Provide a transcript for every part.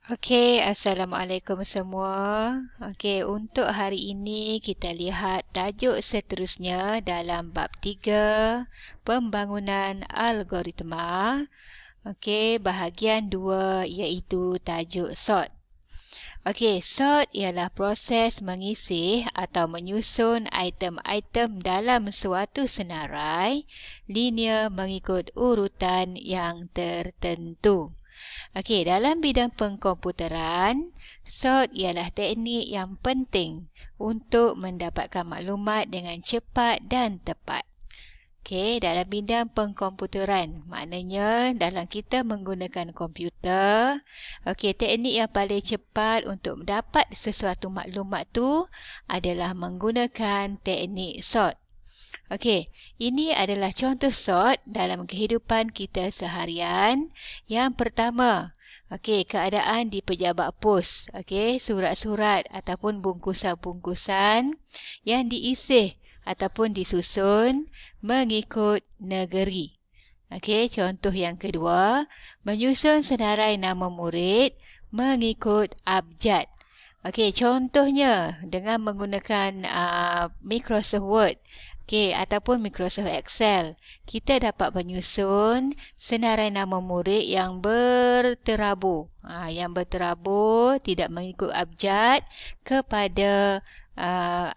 Okey, Assalamualaikum semua. Okey, untuk hari ini kita lihat tajuk seterusnya dalam bab 3, pembangunan algoritma. Okey, bahagian 2 iaitu tajuk sort. Okey, sort ialah proses mengisih atau menyusun item-item dalam suatu senarai linear mengikut urutan yang tertentu. Okey, dalam bidang pengkomputeran, sort ialah teknik yang penting untuk mendapatkan maklumat dengan cepat dan tepat. Okey, dalam bidang pengkomputeran, maknanya dalam kita menggunakan komputer, okey, teknik yang paling cepat untuk mendapat sesuatu maklumat tu adalah menggunakan teknik sort. Okey, ini adalah contoh sort dalam kehidupan kita seharian. Yang pertama, okey, keadaan di pejabat pos. Okey, surat-surat ataupun bungkusan-bungkusan yang diisih ataupun disusun mengikut negeri. Okey, contoh yang kedua, menyusun senarai nama murid mengikut abjad. Okey, contohnya dengan menggunakan Microsoft Word. Okey, ataupun Microsoft Excel, kita dapat menyusun senarai nama murid yang berterabur. Yang berterabur tidak mengikut abjad kepada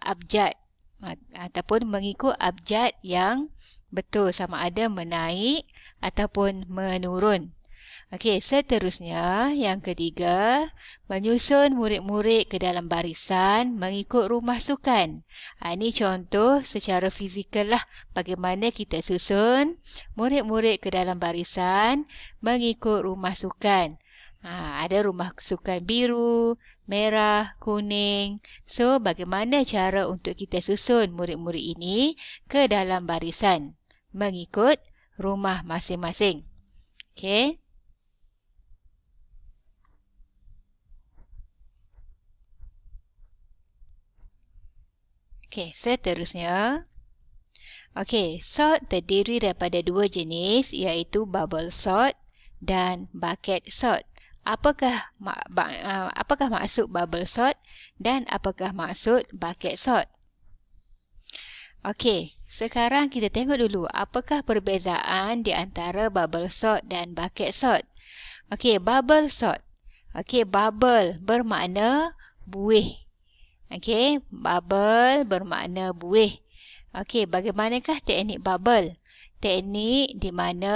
abjad ataupun mengikut abjad yang betul, sama ada menaik ataupun menurun. Okey, seterusnya yang ketiga, menyusun murid-murid ke dalam barisan mengikut rumah sukan. Ini contoh secara fizikal lah bagaimana kita susun murid-murid ke dalam barisan mengikut rumah sukan. Ada rumah sukan biru, merah, kuning. So, bagaimana cara untuk kita susun murid-murid ini ke dalam barisan mengikut rumah masing-masing. Okey. Okey, seterusnya. Okey, sort terdiri daripada dua jenis iaitu bubble sort dan bucket sort. Apakah maksud bubble sort dan apakah maksud bucket sort? Okey, sekarang kita tengok dulu apakah perbezaan di antara bubble sort dan bucket sort. Okey, bubble sort. Okey, bubble bermakna buih. Okey, bubble bermakna buih. Okey, bagaimanakah teknik bubble? Teknik di mana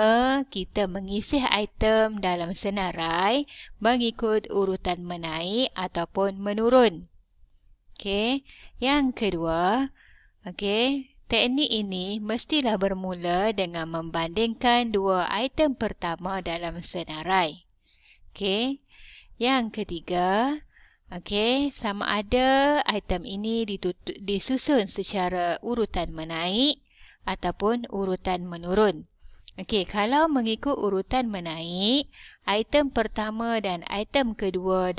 kita mengisih item dalam senarai mengikut urutan menaik ataupun menurun. Okey, yang kedua, okey, teknik ini mestilah bermula dengan membandingkan dua item pertama dalam senarai. Okey, yang ketiga, okey, sama ada item ini disusun secara urutan menaik ataupun urutan menurun. Okey, kalau mengikut urutan menaik, item pertama dan item kedua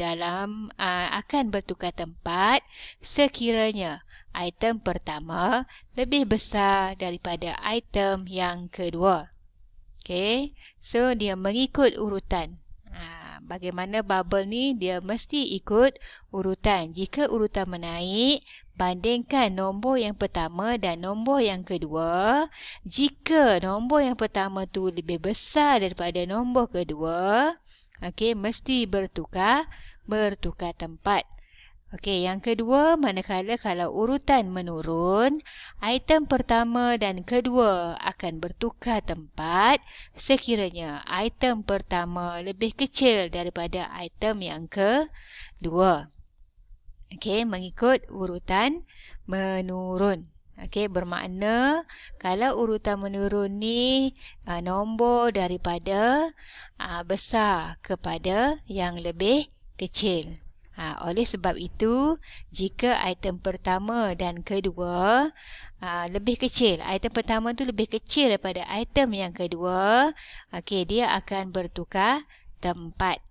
akan bertukar tempat sekiranya item pertama lebih besar daripada item yang kedua. Okey, so dia mengikut urutan. Bagaimana bubble ni, dia mesti ikut urutan. Jika urutan menaik, bandingkan nombor yang pertama dan nombor yang kedua. Jika nombor yang pertama tu lebih besar daripada nombor kedua, okey, mesti bertukar tempat. Okey, yang kedua, manakala kalau urutan menurun, item pertama dan kedua akan bertukar tempat sekiranya item pertama lebih kecil daripada item yang kedua. Okey, mengikut urutan menurun. Okey, bermakna kalau urutan menurun ni nombor daripada besar kepada yang lebih kecil. Oleh sebab itu, jika item pertama dan kedua lebih kecil, item pertama tu lebih kecil daripada item yang kedua, okey, dia akan bertukar tempat.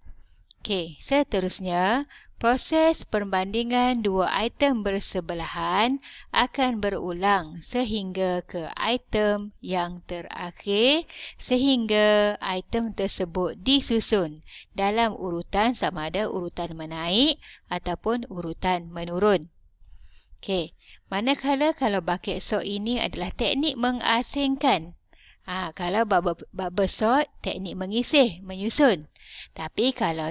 Okey, seterusnya, Proses perbandingan dua item bersebelahan akan berulang sehingga ke item yang terakhir sehingga item tersebut disusun dalam urutan sama ada urutan menaik ataupun urutan menurun. Okey, manakala kalau bucket sort ini adalah teknik mengasingkan. Kalau bubble sort, teknik mengisih, menyusun. Tapi kalau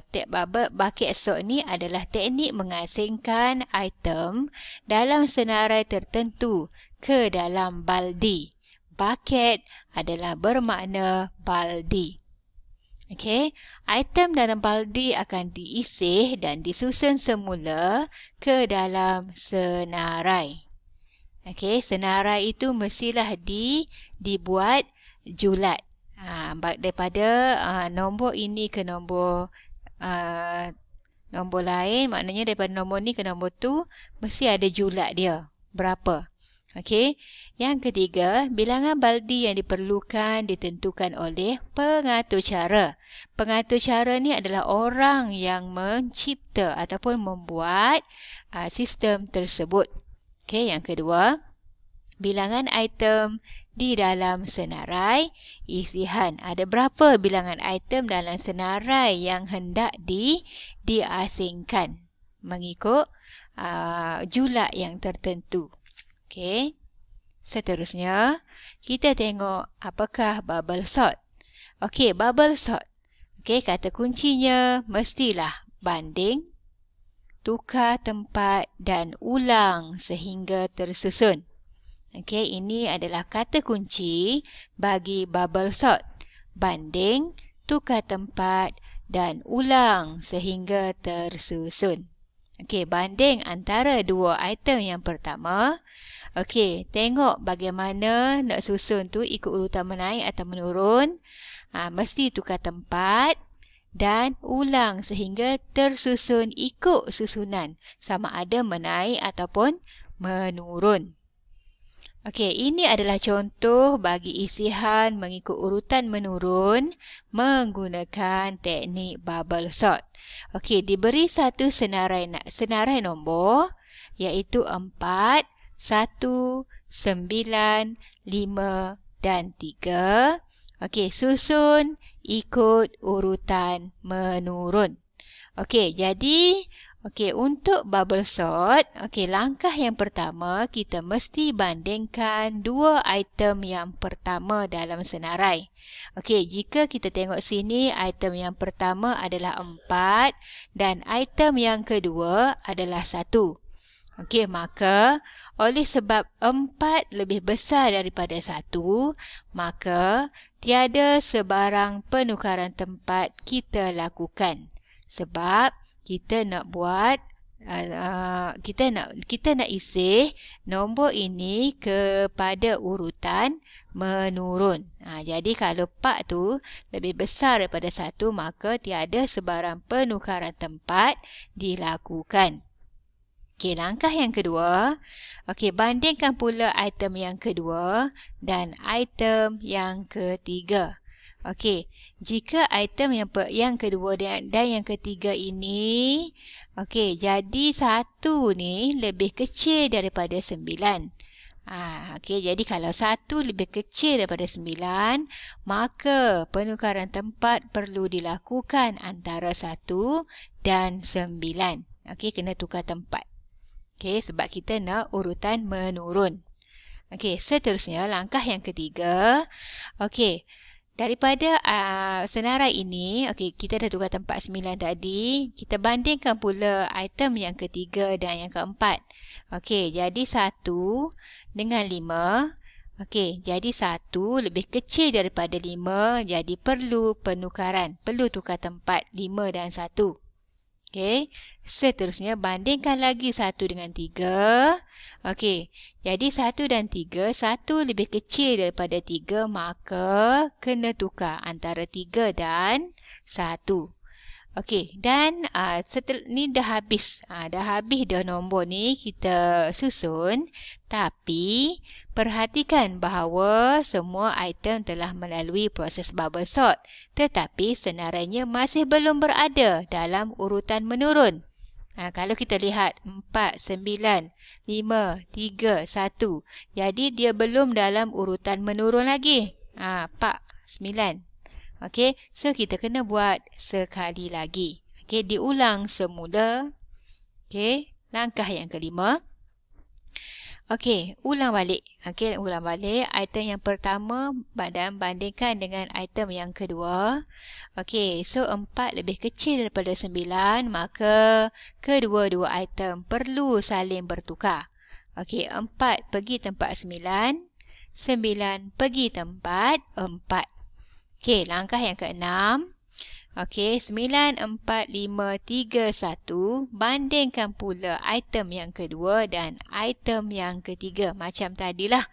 bucket sort ni adalah teknik mengasingkan item dalam senarai tertentu ke dalam baldi. Bucket adalah bermakna baldi. Okey, item dalam baldi akan diisih dan disusun semula ke dalam senarai. Okey, senarai itu mestilah dibuat julat. Daripada nombor ini ke nombor lain, maknanya daripada nombor ni ke nombor tu mesti ada julat dia. Berapa? Okey. Yang ketiga, bilangan baldi yang diperlukan ditentukan oleh pengatur cara. Pengatur cara ni adalah orang yang mencipta ataupun membuat sistem tersebut. Okey, yang kedua, bilangan item di dalam senarai isihan. Ada berapa bilangan item dalam senarai yang hendak diasingkan mengikut julat yang tertentu. Okey. Seterusnya, kita tengok apakah bubble sort. Okey, bubble sort. Okey, kata kuncinya mestilah banding, tukar tempat dan ulang sehingga tersusun. Okey, ini adalah kata kunci bagi bubble sort. Banding, tukar tempat dan ulang sehingga tersusun. Okey, banding antara dua item yang pertama. Okey, tengok bagaimana nak susun tu ikut urutan menaik atau menurun. Mesti tukar tempat dan ulang sehingga tersusun ikut susunan sama ada menaik ataupun menurun. Okey, ini adalah contoh bagi isihan mengikut urutan menurun menggunakan teknik bubble sort. Okey, diberi satu senarai nombor iaitu 4, 1, 9, 5 dan 3. Okey, susun ikut urutan menurun. Okey, jadi untuk bubble sort, langkah yang pertama kita mesti bandingkan dua item yang pertama dalam senarai. Okey, jika kita tengok sini, item yang pertama adalah 4 dan item yang kedua adalah 1. Okey, maka oleh sebab 4 lebih besar daripada 1, maka tiada sebarang penukaran tempat kita lakukan. Sebab kita nak buat kita nak isih nombor ini kepada urutan menurun. Jadi kalau 4 tu lebih besar daripada 1, maka tiada sebarang penukaran tempat dilakukan. Okey, langkah yang kedua. Okey, bandingkan pula item yang kedua dan item yang ketiga. Okey, jika item yang kedua dan yang ketiga ini, jadi 1 ni lebih kecil daripada 9. Okey, jadi kalau 1 lebih kecil daripada 9, maka penukaran tempat perlu dilakukan antara 1 dan 9. Okey, kena tukar tempat. Okey, sebab kita nak urutan menurun. Okey, seterusnya langkah yang ketiga. Okey, daripada senarai ini, kita dah tukar tempat 9 tadi. Kita bandingkan pula item yang ketiga dan yang keempat. Okey, jadi 1 dengan 5. Okey, jadi 1 lebih kecil daripada 5. Jadi perlu penukaran. Perlu tukar tempat 5 dan 1. Okey, seterusnya bandingkan lagi 1 dengan 3. Okey, jadi 1 dan 3, 1 lebih kecil daripada 3, maka kena tukar antara 3 dan 1. Okey, dan setelah ni dah habis. Dah habis dah nombor ni kita susun. Tapi perhatikan bahawa semua item telah melalui proses bubble sort. Tetapi senarainya masih belum berada dalam urutan menurun. Kalau kita lihat 4, 9, 5, 3, 1. Jadi dia belum dalam urutan menurun lagi. 4, 9. Okey, so kita kena buat sekali lagi. Okey, diulang semula. Okey, langkah yang kelima. Okey, ulang balik. Okey, ulang balik. Item yang pertama dan bandingkan dengan item yang kedua. Okey, so 4 lebih kecil daripada 9, maka kedua-dua item perlu saling bertukar. Okey, 4 pergi tempat 9, 9 pergi tempat 4. Okey, langkah yang keenam. Okey, 9, 4, 5, 3, 1. Bandingkan pula item yang kedua dan item yang ketiga. Macam tadilah.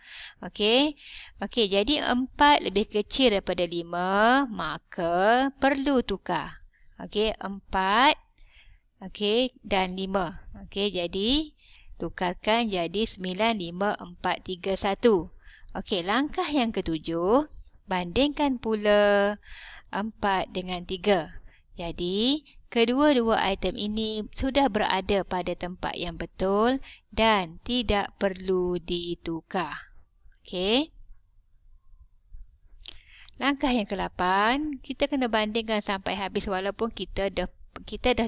Okey. Okey, jadi 4 lebih kecil daripada 5. Maka perlu tukar. Okey, 4. Okey, dan 5. Okey, jadi tukarkan jadi 9, 5, 4, 3, 1. Okey, langkah yang ketujuh. Bandingkan pula 4 dengan 3. Jadi, kedua-dua item ini sudah berada pada tempat yang betul dan tidak perlu ditukar. Okey. Langkah yang ke-8, kita kena bandingkan sampai habis walaupun kita dah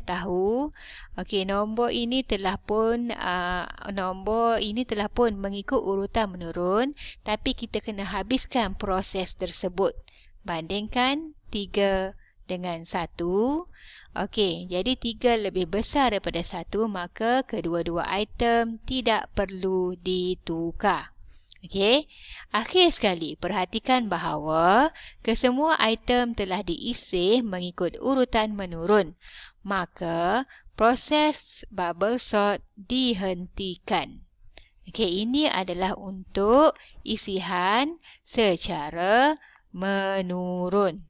tahu. Okey, nombor ini telah pun mengikut urutan menurun, tapi kita kena habiskan proses tersebut. Bandingkan 3 dengan 1. Okey, jadi 3 lebih besar daripada 1, maka kedua-dua item tidak perlu ditukar. Okey, akhir sekali perhatikan bahawa kesemua item telah diisi mengikut urutan menurun. Maka proses bubble sort dihentikan. Okey, ini adalah untuk isian secara menurun.